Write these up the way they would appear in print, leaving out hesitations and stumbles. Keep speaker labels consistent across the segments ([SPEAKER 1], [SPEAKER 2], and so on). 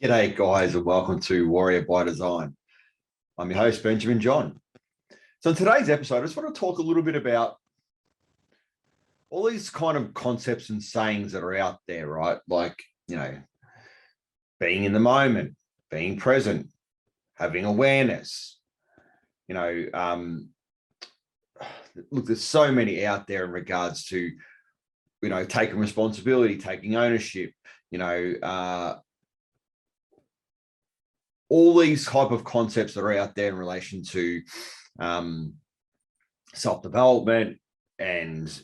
[SPEAKER 1] G'day, guys, and welcome to Warrior by Design. I'm your host, Benjamin John. So in today's episode, I just want to talk a little bit about all these kind of concepts and sayings that are out there, right? Like, being in the moment, being present, having awareness. Look, there's so many out there in regards to, taking responsibility, taking ownership, all these type of concepts that are out there in relation to self-development and,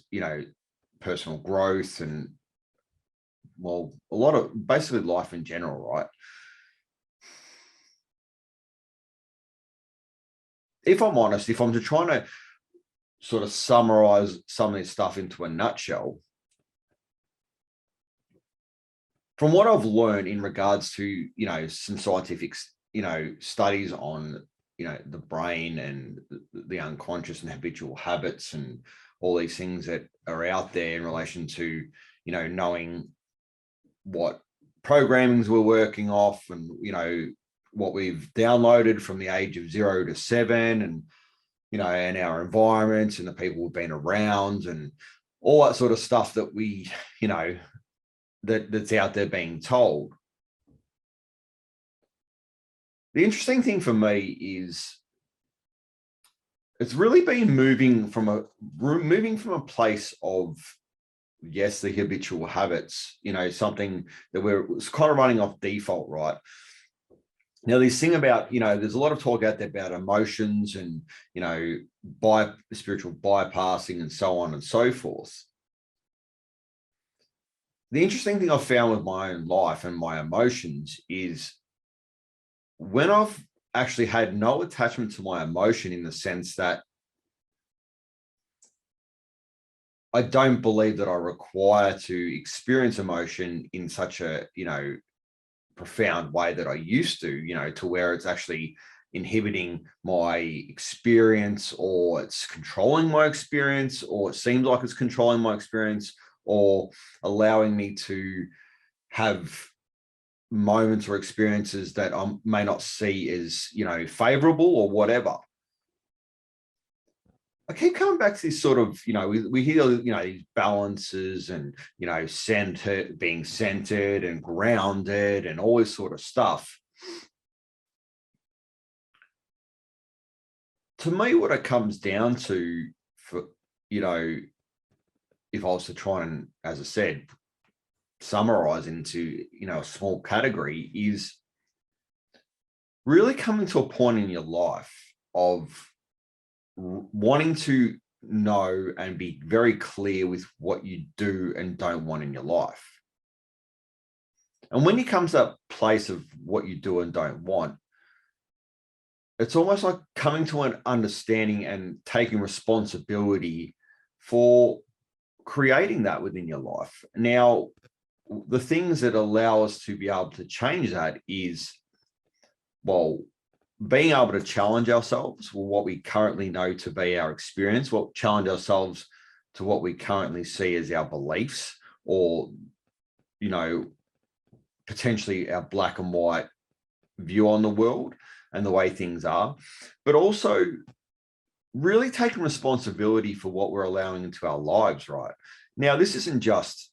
[SPEAKER 1] personal growth and, well, a lot of basically life in general, right? If I'm honest, if I'm just trying to sort of summarize some of this stuff into a nutshell, from what I've learned in regards to, some scientific, studies on, the brain and the unconscious and habitual habits and all these things that are out there in relation to, knowing what programmings we're working off and, what we've downloaded from the age of 0 to 7 and, and our environments and the people we've been around and all that sort of stuff that we, that's out there being told. The interesting thing for me is it's really been moving from a place of, yes, the habitual habits, something that it's kind of running off default, right? Now, this thing about, there's a lot of talk out there about emotions and, spiritual bypassing and so on and so forth. The interesting thing I've found with my own life and my emotions is when I've actually had no attachment to my emotion, in the sense that I don't believe that I require to experience emotion in such a, profound way that I used to, to where it's actually inhibiting my experience, or it's controlling my experience, or it seems like it's controlling my experience, or allowing me to have moments or experiences that I may not see as, favorable or whatever. I keep coming back to this sort of, we hear, these balances and, being centered and grounded and all this sort of stuff. To me, what it comes down to, for, if I was to try and, as I said, summarize into, a small category, is really coming to a point in your life of wanting to know and be very clear with what you do and don't want in your life. And when you come to that place of what you do and don't want, it's almost like coming to an understanding and taking responsibility for creating that within your life. Now, the things that allow us to be able to change that is, well, being able to challenge ourselves with what we currently know to be our experience, challenge ourselves to what we currently see as our beliefs, or, potentially our black and white view on the world and the way things are, but also really taking responsibility for what we're allowing into our lives, right? Now, this isn't just,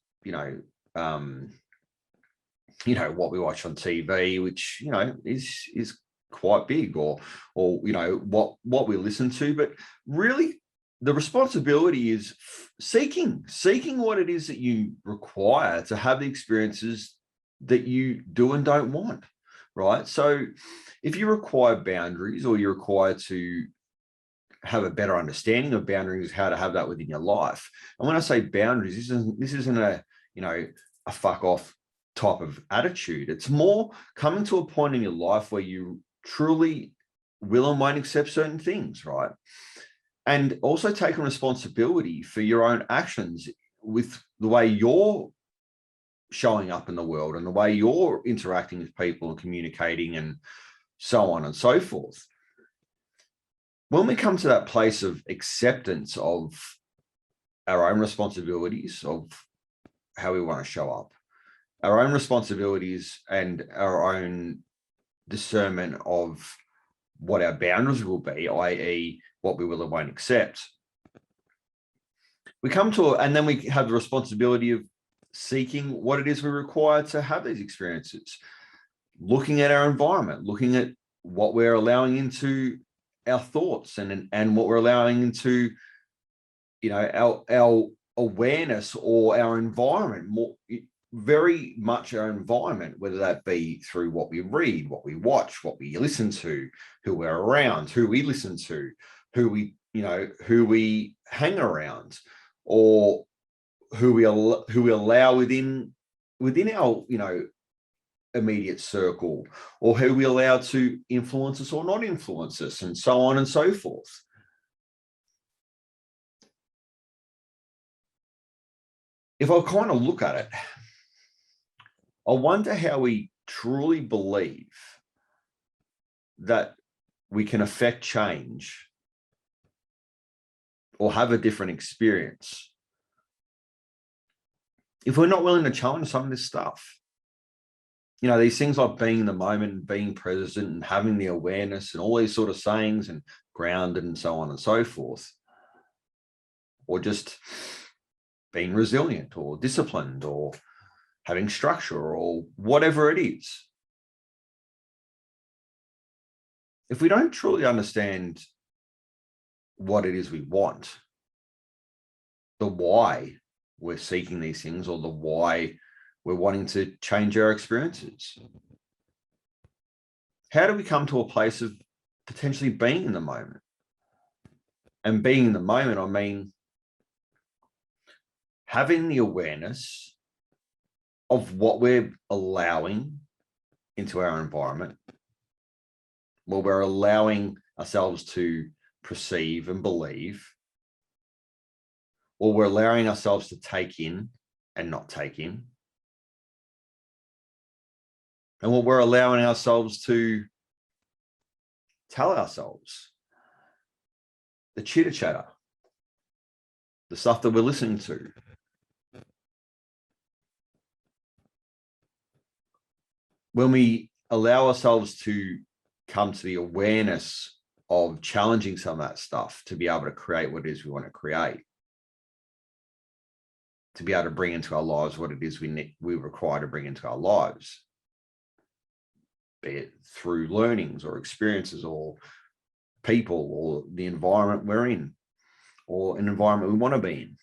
[SPEAKER 1] what we watch on TV, which, is quite big, or what we listen to, but really the responsibility is seeking what it is that you require to have the experiences that you do and don't want, right? So if you require boundaries, or you're required to have a better understanding of boundaries, how to have that within your life. And when I say boundaries, this isn't a, a fuck off type of attitude. It's more coming to a point in your life where you truly will and won't accept certain things, right? And also taking responsibility for your own actions with the way you're showing up in the world and the way you're interacting with people and communicating and so on and so forth. When we come to that place of acceptance of our own responsibilities, of how we want to show up, our own responsibilities and our own discernment of what our boundaries will be, i.e. what we will and won't accept. We come to, and then we have the responsibility of seeking what it is we require to have these experiences, looking at our environment, looking at what we're allowing into our thoughts and what we're allowing into, our awareness or our environment, more very much our environment, whether that be through what we read, what we watch, what we listen to, who we're around, who we listen to, who we hang around, or who we allow within our immediate circle, or who we allow to influence us or not influence us, and so on and so forth. If I kind of look at it, I wonder how we truly believe that we can affect change or have a different experience if we're not willing to challenge some of this stuff. These things like being in the moment and being present and having the awareness and all these sort of sayings and grounded and so on and so forth, or just being resilient or disciplined or having structure or whatever it is. If we don't truly understand what it is we want, the why we're seeking these things, or the why we're wanting to change our experiences, how do we come to a place of potentially being in the moment? And being in the moment, I mean having the awareness of what we're allowing into our environment, what we're allowing ourselves to perceive and believe, or we're allowing ourselves to take in and not take in, and what we're allowing ourselves to tell ourselves, the chitter chatter, the stuff that we're listening to. When we allow ourselves to come to the awareness of challenging some of that stuff to be able to create what it is we want to create, to be able to bring into our lives what it is we require to bring into our lives, be it through learnings or experiences or people or the environment we're in or an environment we want to be in.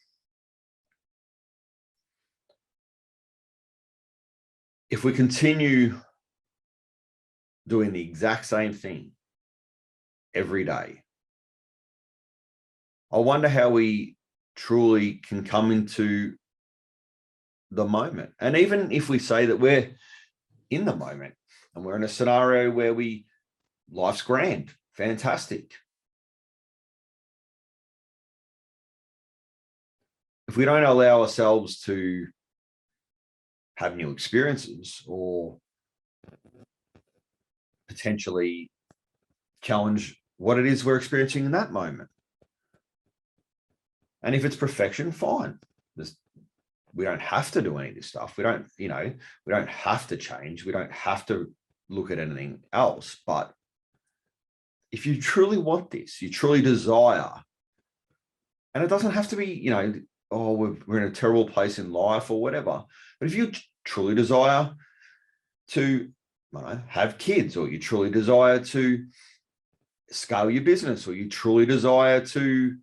[SPEAKER 1] If we continue doing the exact same thing every day, I wonder how we truly can come into the moment. And even if we say that we're in the moment and we're in a scenario where life's grand, fantastic. If we don't allow ourselves to have new experiences or potentially challenge what it is we're experiencing in that moment, and if it's perfection, fine. We don't have to do any of this stuff. We don't have to change. We don't have to look at anything else. But if you truly want this, you truly desire, and it doesn't have to be, we're in a terrible place in life or whatever. But if you truly desire to have kids, or you truly desire to scale your business, or you truly desire to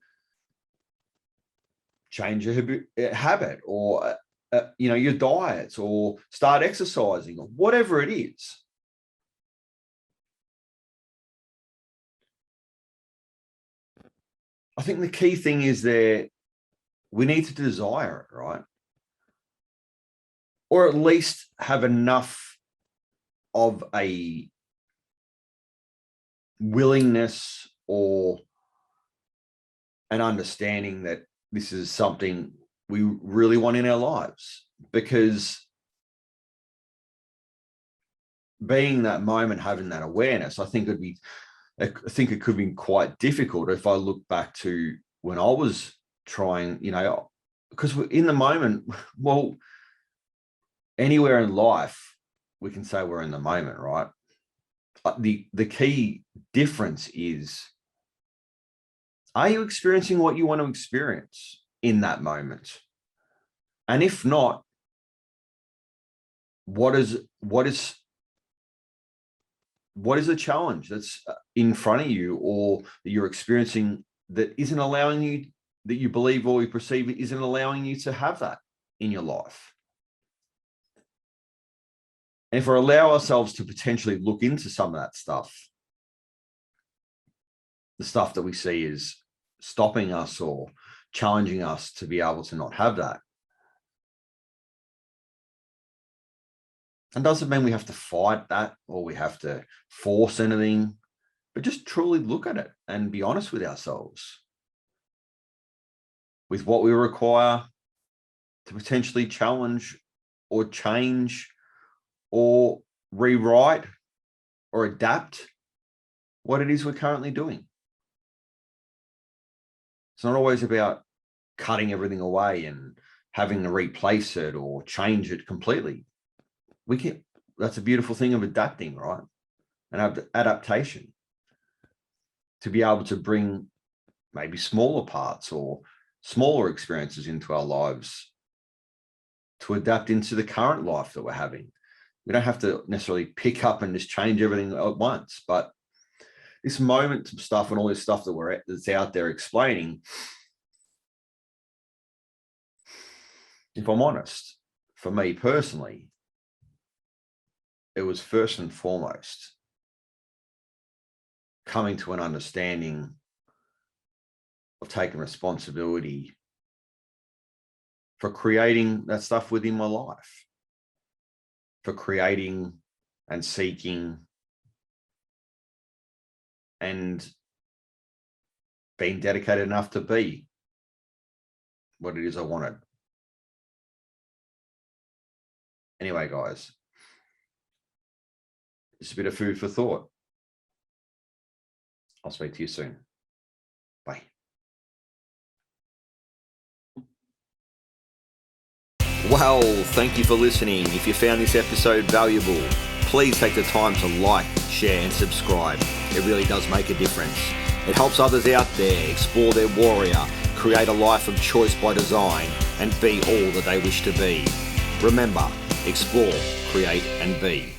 [SPEAKER 1] change your habit, or your diet, or start exercising, or whatever it is, I think the key thing is we need to desire it, right? Or at least have enough of a willingness or an understanding that this is something we really want in our lives. Because being that moment, having that awareness, I think it could be quite difficult if I look back to when I was trying, because in the moment, well, anywhere in life, we can say we're in the moment, right? The key difference is, are you experiencing what you want to experience in that moment? And if not, what is the challenge that's in front of you, or that you're experiencing, that isn't allowing you, that you believe or you perceive isn't allowing you to have that in your life? And if we allow ourselves to potentially look into some of that stuff, the stuff that we see is stopping us or challenging us to be able to not have that, and doesn't mean we have to fight that or we have to force anything, but just truly look at it and be honest with ourselves with what we require to potentially challenge or change or rewrite or adapt what it is we're currently doing. It's not always about cutting everything away and having to replace it or change it completely. That's a beautiful thing of adapting, right? And adaptation, to be able to bring maybe smaller parts or smaller experiences into our lives to adapt into the current life that we're having. We don't have to necessarily pick up and just change everything at once, but this moment stuff and all this stuff that's out there explaining, if I'm honest, for me personally, it was first and foremost coming to an understanding of taking responsibility for creating that stuff within my life, for creating and seeking and being dedicated enough to be what it is I wanted. Anyway, guys, it's a bit of food for thought. I'll speak to you soon. Bye. Well, thank you for listening. If you found this episode valuable, please take the time to like, share, and subscribe. It really does make a difference. It helps others out there explore their warrior, create a life of choice by design, and be all that they wish to be. Remember, explore, create, and be.